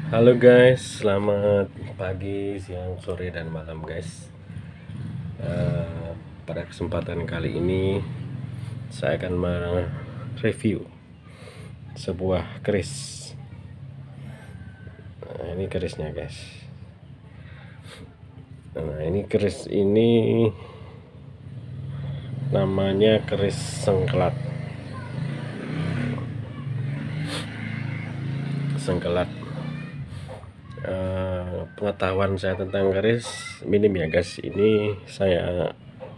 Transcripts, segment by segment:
Halo guys, selamat pagi, siang, sore, dan malam guys. Pada kesempatan kali ini saya akan mereview sebuah keris. Nah, ini kerisnya guys. Nah, ini keris ini namanya keris sengkelat. Pengetahuan saya tentang keris minim ya guys. Ini saya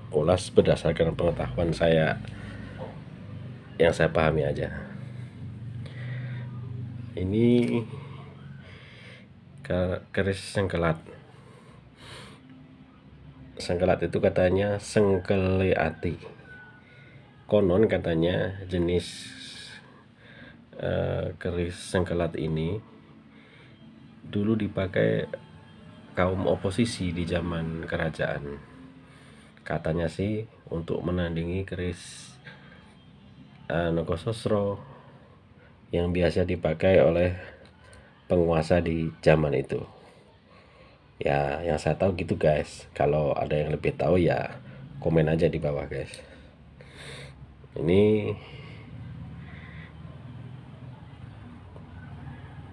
ulas berdasarkan pengetahuan saya yang saya pahami aja. Ini keris sengkelat. Sengkelat itu katanya sengkeleati. Konon katanya jenis keris sengkelat ini dulu dipakai kaum oposisi di zaman kerajaan. Katanya sih untuk menandingi keris Nogososro yang biasa dipakai oleh penguasa di zaman itu. Ya, yang saya tahu gitu guys. Kalau ada yang lebih tahu ya komen aja di bawah guys. Ini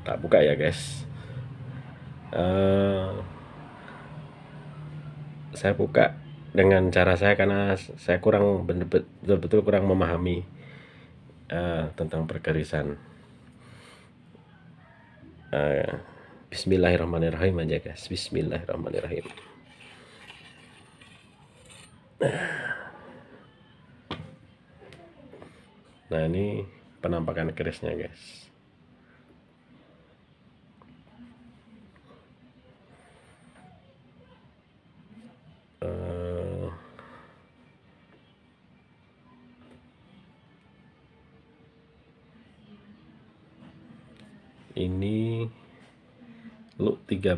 tak buka ya guys. Saya buka dengan cara saya karena saya kurang betul-betul kurang memahami tentang perkerisan. Bismillahirrahmanirrahim aja guys. Bismillahirrahmanirrahim. Nah, ini penampakan kerisnya guys. Ini Look 13.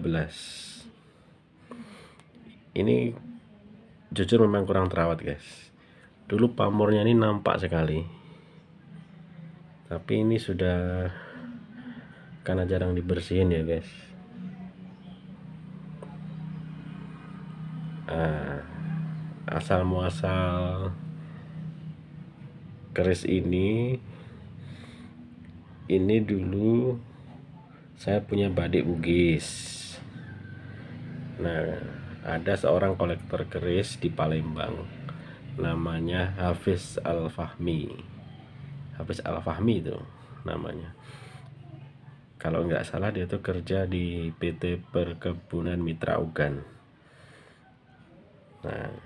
Ini jujur memang kurang terawat guys. Dulu pamornya ini nampak sekali, tapi ini sudah karena jarang dibersihin ya guys. Asal muasal keris ini dulu saya punya badik Bugis. Nah, ada seorang kolektor keris di Palembang namanya Hafiz Al-Fahmi. Hafiz Al-Fahmi itu namanya. Kalau nggak salah dia tuh kerja di PT Perkebunan Mitra Ugan. Nah,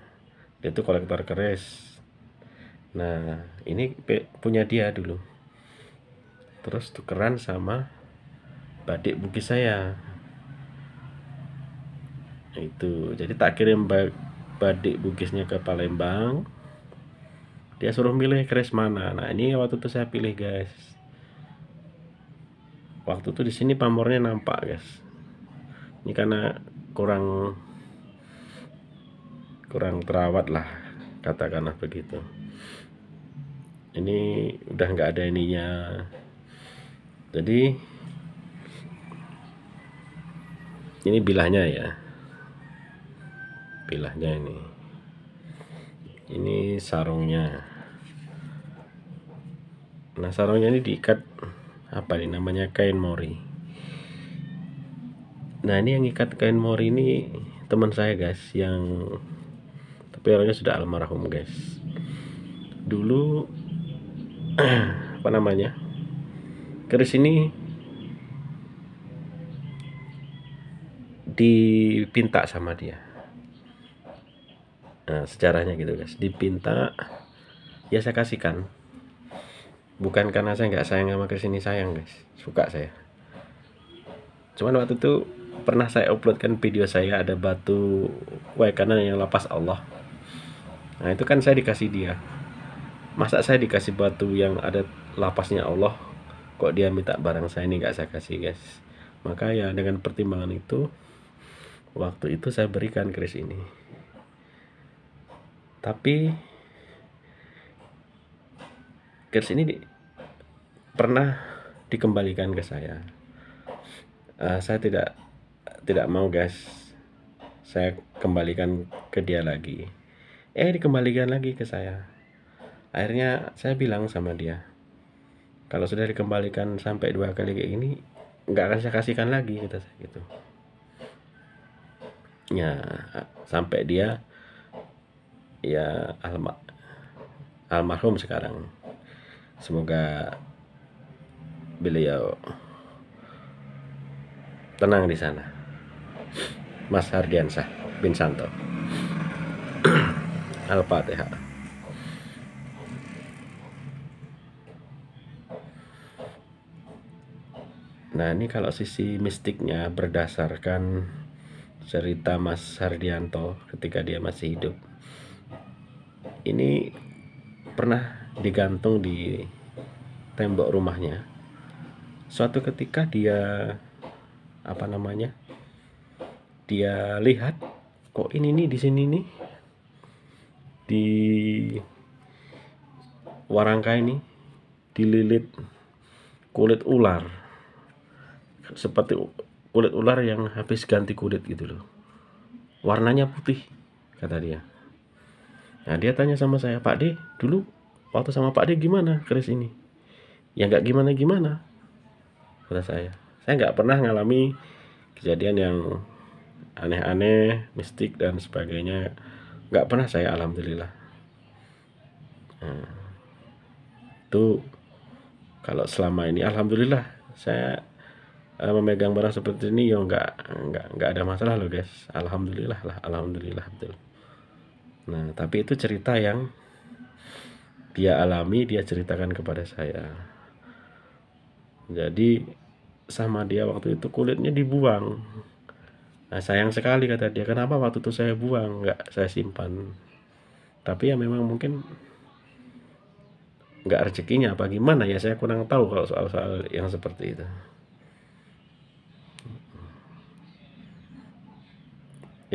dia tuh kolektor keris. Nah, ini punya dia dulu. Terus tukeran sama badik Bugis saya. Itu jadi tak kirim badik Bugisnya ke Palembang, dia suruh milih keris mana. Nah, ini waktu itu saya pilih guys. Waktu itu di sini pamornya nampak guys. Ini karena kurang terawat lah, katakanlah begitu. Ini udah nggak ada ininya. Jadi ini bilahnya ya, bilahnya ini sarungnya. Nah, sarungnya ini diikat apa nih namanya, kain mori. Nah, ini yang ikat kain mori ini teman saya guys, yang tapi orangnya sudah almarhum guys. Dulu apa namanya, keris ini dipinta sama dia. Nah, sejarahnya gitu guys, dipinta ya saya kasihkan. Bukan karena saya nggak sayang sama keris ini, sayang guys, suka saya. Cuman waktu itu pernah saya uploadkan video saya ada batu kanan yang lapas Allah. Nah, itu kan saya dikasih dia. Masa saya dikasih batu yang ada lapasnya Allah, kok dia minta barang saya ini nggak saya kasih guys. Maka ya dengan pertimbangan itu, waktu itu saya berikan keris ini. Tapi keris ini pernah dikembalikan ke saya. Saya tidak mau guys, saya kembalikan ke dia lagi. Dikembalikan lagi ke saya. Akhirnya saya bilang sama dia, kalau sudah dikembalikan sampai 2 kali kayak gini, nggak akan saya kasihkan lagi, kata saya gitu. Ya, sampai dia ya almarhum sekarang. Semoga beliau tenang di sana. Mas Hardiansah bin Santo. Al-Fatihah. Nah, ini kalau sisi mistiknya berdasarkan cerita Mas Hardianto ketika dia masih hidup. Ini pernah digantung di tembok rumahnya. Suatu ketika dia dia lihat kok ini nih di sini nih di warangka ini dililit kulit ular, seperti kulit ular yang habis ganti kulit gitu loh, warnanya putih, kata dia. Nah, dia tanya sama saya, Pak D, dulu waktu sama Pak D gimana keris ini? Ya nggak gimana-gimana, kata saya nggak pernah ngalami kejadian yang aneh-aneh, mistik dan sebagainya, nggak pernah saya, alhamdulillah. Nah, itu kalau selama ini alhamdulillah saya memegang barang seperti ini ya nggak ada masalah loh guys, alhamdulillah lah, alhamdulillah betul. Nah, tapi itu cerita yang dia alami, dia ceritakan kepada saya. Jadi sama dia waktu itu kulitnya dibuang. Nah, sayang sekali, kata dia, kenapa waktu itu saya buang, nggak saya simpan. Tapi ya memang mungkin nggak rezekinya apa gimana ya, saya kurang tahu kalau soal-soal yang seperti itu.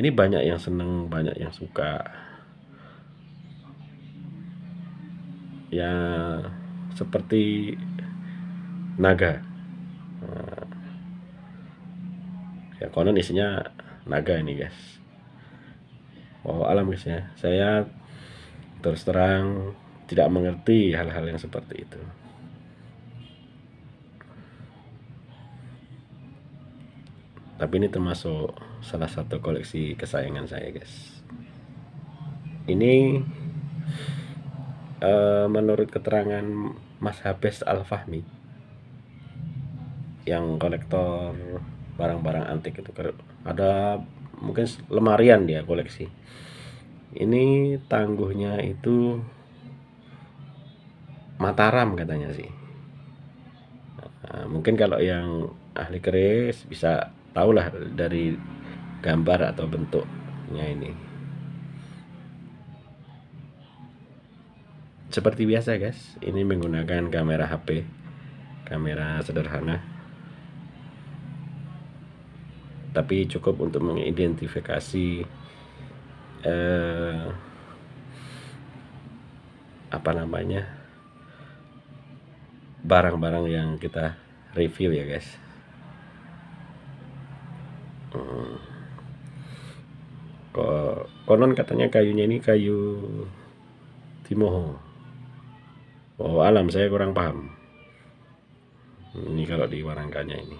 Ini banyak yang seneng, banyak yang suka. Ya seperti naga. Nah, ya konon isinya naga ini guys. Oh alam guys ya, saya terus terang tidak mengerti hal-hal yang seperti itu. Tapi ini termasuk salah satu koleksi kesayangan saya guys. Ini menurut keterangan Mas Habes Al-Fahmi yang kolektor barang-barang antik itu, ada mungkin lemarian dia koleksi. Ini tangguhnya itu Mataram katanya sih. Nah, mungkin kalau yang ahli keris bisa tahulah dari gambar atau bentuknya ini. Seperti biasa guys, ini menggunakan kamera HP, kamera sederhana, tapi cukup untuk mengidentifikasi barang-barang yang kita review ya guys. Konon katanya kayunya ini kayu Timoho. Oh alam, saya kurang paham. Ini kalau di warangkanya ini.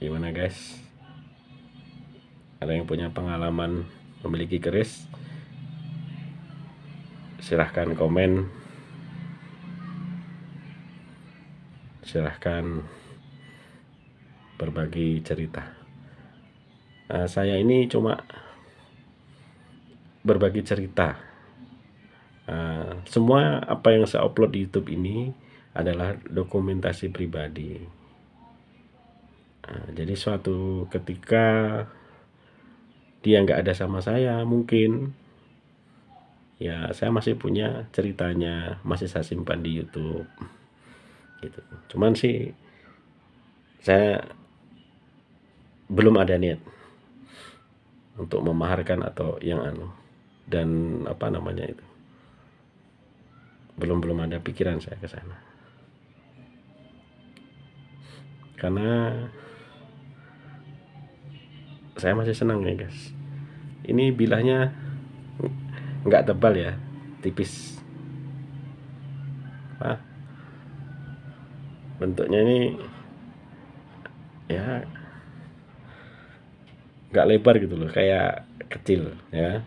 Gimana guys? Ada yang punya pengalaman memiliki keris? Silahkan komen, silahkan berbagi cerita. Saya ini cuma berbagi cerita. Semua apa yang saya upload di YouTube ini adalah dokumentasi pribadi. Jadi suatu ketika dia nggak ada sama saya, mungkin ya saya masih punya ceritanya, masih saya simpan di YouTube gitu. Cuman sih saya belum ada niat untuk memaharkan atau yang dan belum ada pikiran saya ke sana, karena saya masih senang ya guys. Ini bilahnya nggak tebal ya, tipis. Bentuknya ini ya nggak lebar gitu loh, kayak kecil ya.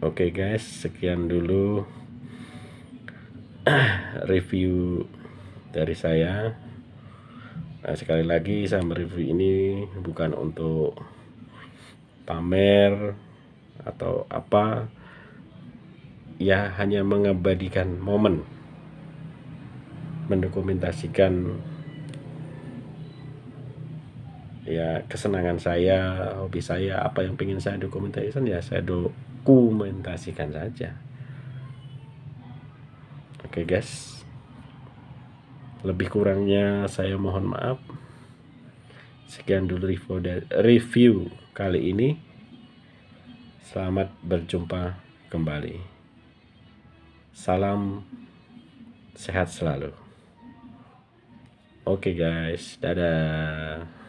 Oke guys, sekian dulu review dari saya. Nah, sekali lagi saya mereview ini bukan untuk pamer atau apa, ya hanya mengabadikan momen, mendokumentasikan ya kesenangan saya, hobi saya, apa yang pengen saya dokumentasikan ya saya dokumentasikan saja. Oke guys, lebih kurangnya saya mohon maaf. Sekian dulu review kali ini. Selamat berjumpa kembali. Salam sehat selalu. Oke guys, dadah.